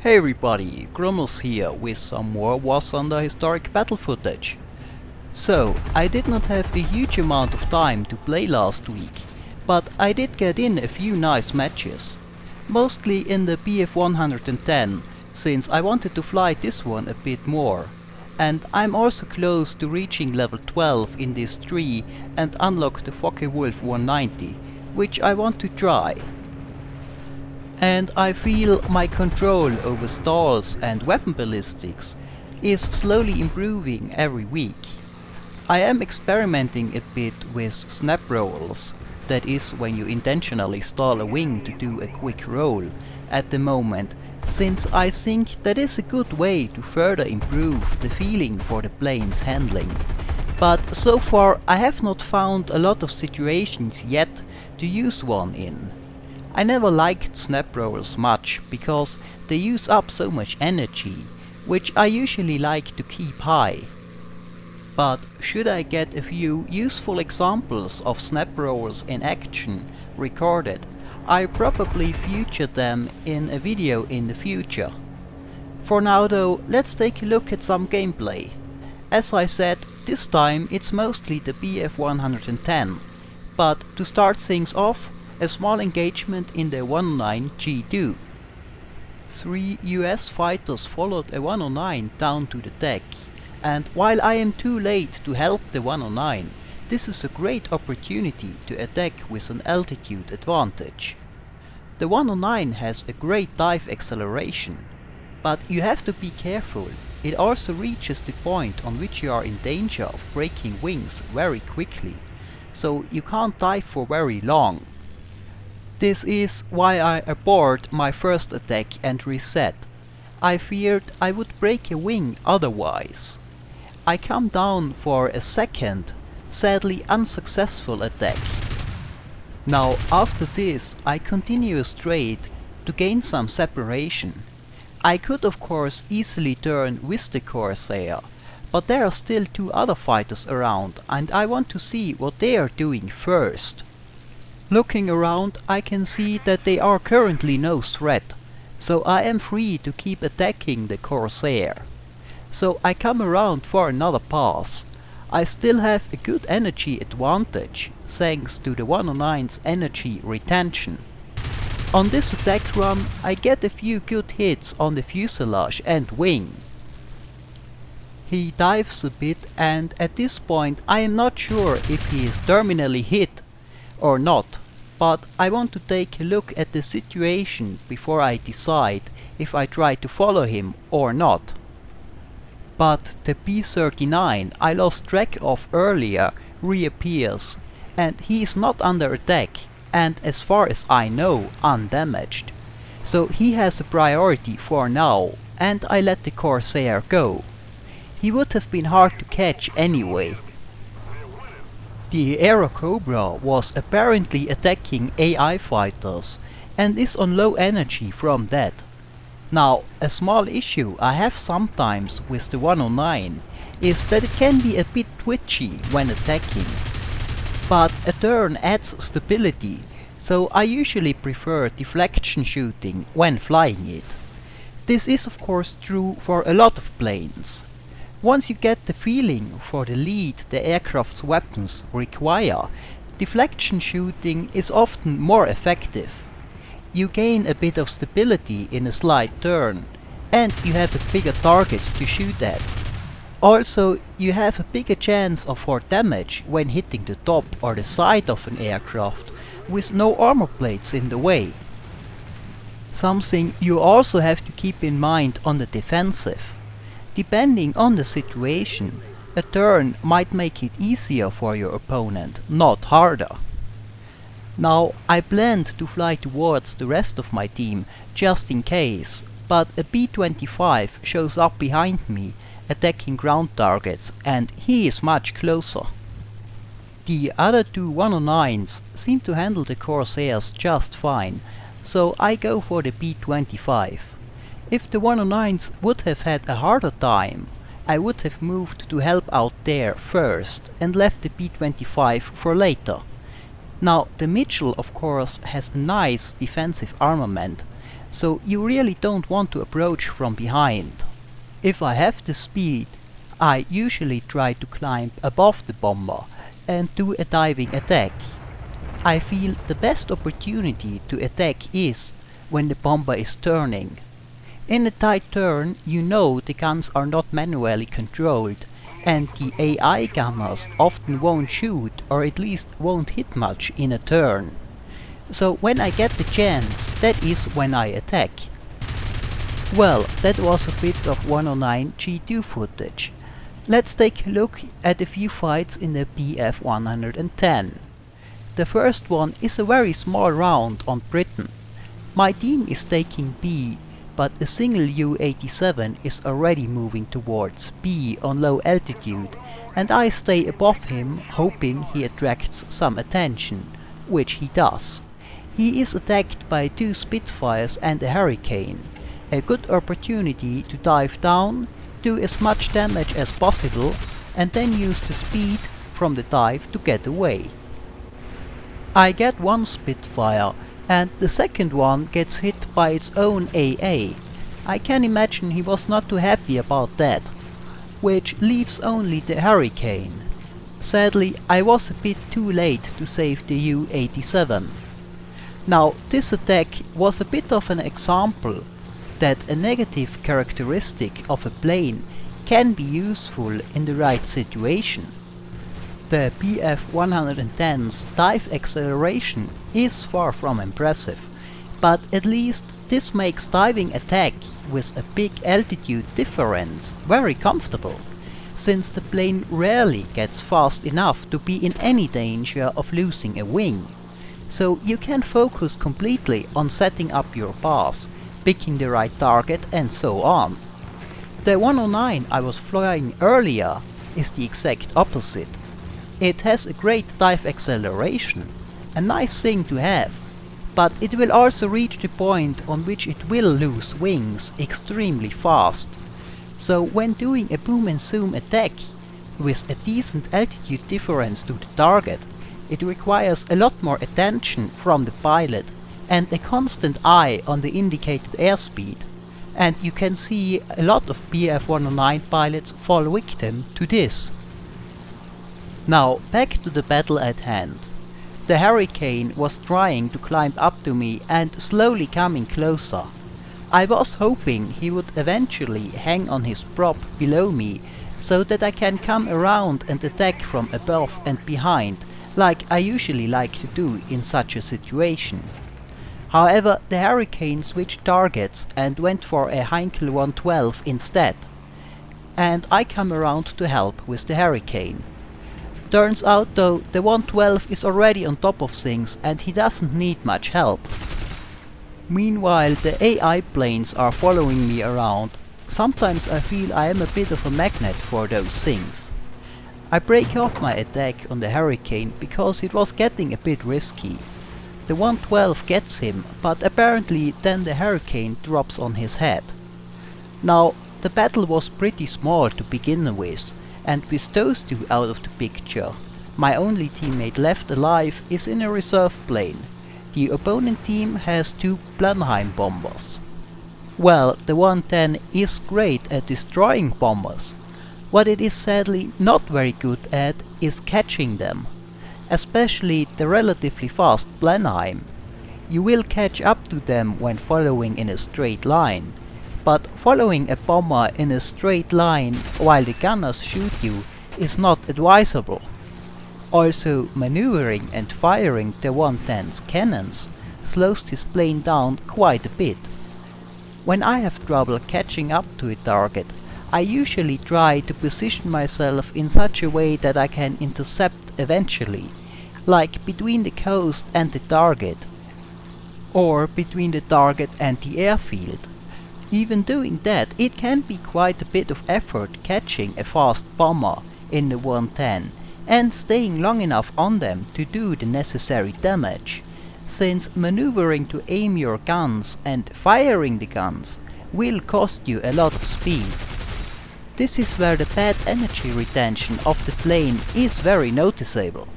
Hey everybody, Gromos here with some more War Thunder historic battle footage. So, I did not have a huge amount of time to play last week, but I did get in a few nice matches. Mostly in the BF110, since I wanted to fly this one a bit more. And I'm also close to reaching level 12 in this tree and unlock the Focke-Wulf 190, which I want to try. And I feel my control over stalls and weapon ballistics is slowly improving every week. I am experimenting a bit with snap rolls, that is when you intentionally stall a wing to do a quick roll at the moment, since I think that is a good way to further improve the feeling for the plane's handling. But so far I have not found a lot of situations yet to use one in. I never liked snap rolls much, because they use up so much energy, which I usually like to keep high. But should I get a few useful examples of snap rolls in action recorded, I probably feature them in a video in the future. For now though, let's take a look at some gameplay. As I said, this time it's mostly the BF110, but to start things off, a small engagement in the 109 G2. 3 US fighters followed a 109 down to the deck, and while I am too late to help the 109, this is a great opportunity to attack with an altitude advantage. The 109 has a great dive acceleration, but you have to be careful. It also reaches the point on which you are in danger of breaking wings very quickly, so you can't dive for very long. This is why I abort my first attack and reset. I feared I would break a wing otherwise. I come down for a second, sadly unsuccessful attack. Now after this I continue straight to gain some separation. I could of course easily turn with the Corsair, but there are still two other fighters around and I want to see what they are doing first. Looking around, I can see that they are currently no threat, so I am free to keep attacking the Corsair. So I come around for another pass. I still have a good energy advantage, thanks to the 109's energy retention. On this attack run, I get a few good hits on the fuselage and wing. He dives a bit, and at this point I am not sure if he is terminally hit or not, but I want to take a look at the situation before I decide if I try to follow him or not. But the P-39 I lost track of earlier reappears, and he is not under attack and, as far as I know, undamaged. So he has a priority for now, and I let the Corsair go. He would have been hard to catch anyway. The Aerocobra was apparently attacking AI fighters and is on low energy from that. Now, a small issue I have sometimes with the 109 is that it can be a bit twitchy when attacking. But a turn adds stability, so I usually prefer deflection shooting when flying it. This is of course true for a lot of planes. Once you get the feeling for the lead the aircraft's weapons require, deflection shooting is often more effective. You gain a bit of stability in a slight turn, and you have a bigger target to shoot at. Also, you have a bigger chance of hard damage when hitting the top or the side of an aircraft with no armor plates in the way. Something you also have to keep in mind on the defensive. Depending on the situation, a turn might make it easier for your opponent, not harder. Now I planned to fly towards the rest of my team just in case, but a B-25 shows up behind me attacking ground targets, and he is much closer. The other two 109s seem to handle the Corsairs just fine, so I go for the B-25. If the 109s would have had a harder time, I would have moved to help out there first and left the B-25 for later. Now the Mitchell of course has a nice defensive armament, so you really don't want to approach from behind. If I have the speed, I usually try to climb above the bomber and do a diving attack. I feel the best opportunity to attack is when the bomber is turning. In a tight turn, you know the guns are not manually controlled, and the AI gunners often won't shoot, or at least won't hit much in a turn. So when I get the chance, that is when I attack. Well, that was a bit of 109 G2 footage. Let's take a look at a few fights in the BF 110. The first one is a very small round on Britain. My team is taking B, but a single U-87 is already moving towards B on low altitude, and I stay above him hoping he attracts some attention, which he does. He is attacked by 2 Spitfires and a Hurricane. A good opportunity to dive down, do as much damage as possible, and then use the speed from the dive to get away. I get 1 Spitfire, and the second one gets hit by its own AA. I can imagine he was not too happy about that, which leaves only the Hurricane. Sadly, I was a bit too late to save the U-87. Now, this attack was a bit of an example that a negative characteristic of a plane can be useful in the right situation. The BF 110's dive acceleration is far from impressive, but at least this makes diving attack with a big altitude difference very comfortable, since the plane rarely gets fast enough to be in any danger of losing a wing. So you can focus completely on setting up your path, picking the right target and so on. The 109 I was flying earlier is the exact opposite. It has a great dive acceleration, a nice thing to have, but it will also reach the point on which it will lose wings extremely fast. So when doing a boom and zoom attack with a decent altitude difference to the target, it requires a lot more attention from the pilot and a constant eye on the indicated airspeed, and you can see a lot of BF 109 pilots fall victim to this. Now back to the battle at hand. The Hurricane was trying to climb up to me and slowly coming closer. I was hoping he would eventually hang on his prop below me so that I can come around and attack from above and behind, like I usually like to do in such a situation. However, the Hurricane switched targets and went for a Heinkel 112 instead, and I come around to help with the Hurricane. Turns out though, the 112 is already on top of things and he doesn't need much help. Meanwhile, the AI planes are following me around. Sometimes I feel I am a bit of a magnet for those things. I break off my attack on the Hurricane because it was getting a bit risky. The 112 gets him, but apparently then the Hurricane drops on his head. Now, the battle was pretty small to begin with, and with those two out of the picture, my only teammate left alive is in a reserve plane. The opponent team has 2 Blenheim bombers. Well, the 110 is great at destroying bombers. What it is sadly not very good at is catching them, especially the relatively fast Blenheim. You will catch up to them when following in a straight line, but following a bomber in a straight line while the gunners shoot you is not advisable. Also, maneuvering and firing the 110's cannons slows this plane down quite a bit. When I have trouble catching up to a target, I usually try to position myself in such a way that I can intercept eventually, like between the coast and the target, or between the target and the airfield. Even doing that, it can be quite a bit of effort catching a fast bomber in the 110 and staying long enough on them to do the necessary damage, since maneuvering to aim your guns and firing the guns will cost you a lot of speed. This is where the bad energy retention of the plane is very noticeable.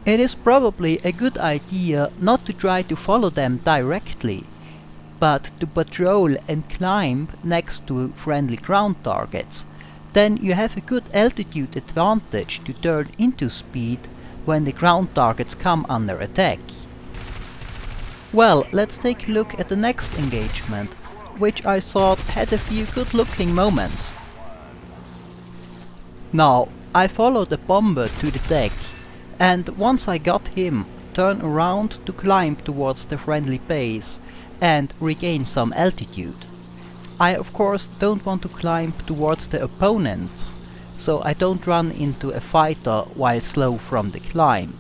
It is probably a good idea not to try to follow them directly. but to patrol and climb next to friendly ground targets. Then you have a good altitude advantage to turn into speed when the ground targets come under attack. Well, let's take a look at the next engagement, which I thought had a few good looking moments. Now, I followed the bomber to the deck, and once I got him, turn around to climb towards the friendly base and regain some altitude. I of course don't want to climb towards the opponents, so I don't run into a fighter while slow from the climb.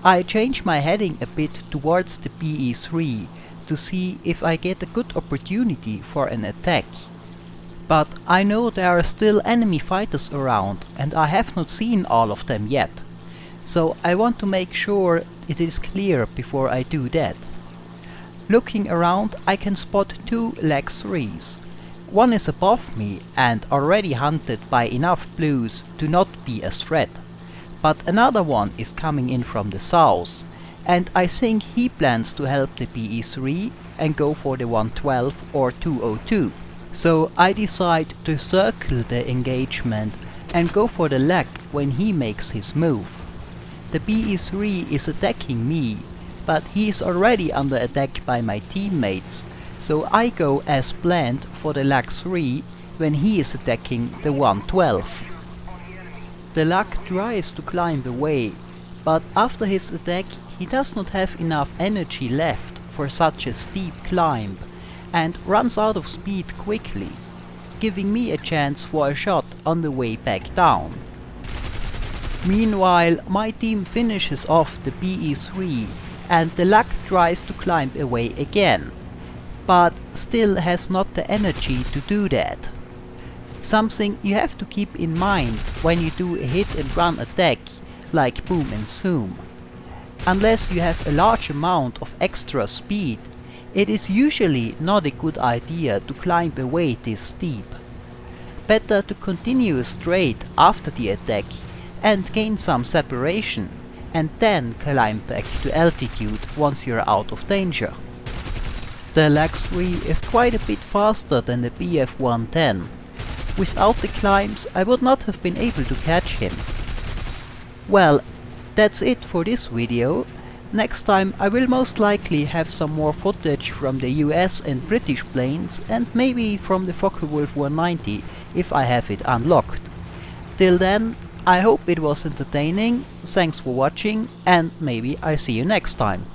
I change my heading a bit towards the BE-3 to see if I get a good opportunity for an attack. But I know there are still enemy fighters around and I have not seen all of them yet, so I want to make sure it is clear before I do that. Looking around, I can spot two LAC-3s. One is above me and already hunted by enough blues to not be a threat, but another one is coming in from the south, and I think he plans to help the BE-3 and go for the 112 or 202. So I decide to circle the engagement and go for the LAC when he makes his move. The BE-3 is attacking me, but he is already under attack by my teammates, so I go as planned for the LAC-3 when he is attacking the 112. The LAC tries to climb away, but after his attack he does not have enough energy left for such a steep climb and runs out of speed quickly, giving me a chance for a shot on the way back down. Meanwhile, my team finishes off the BE-3 and the LAC tries to climb away again, but still has not the energy to do that. Something you have to keep in mind when you do a hit and run attack like Boom and Zoom. Unless you have a large amount of extra speed, it is usually not a good idea to climb away this steep. Better to continue straight after the attack and gain some separation, and then climb back to altitude once you're out of danger. The LAC-3 is quite a bit faster than the BF-110. Without the climbs I would not have been able to catch him. Well, that's it for this video. Next time I will most likely have some more footage from the US and British planes and maybe from the Focke-Wulf 190 if I have it unlocked. Till then, I hope it was entertaining, thanks for watching and maybe I'll see you next time.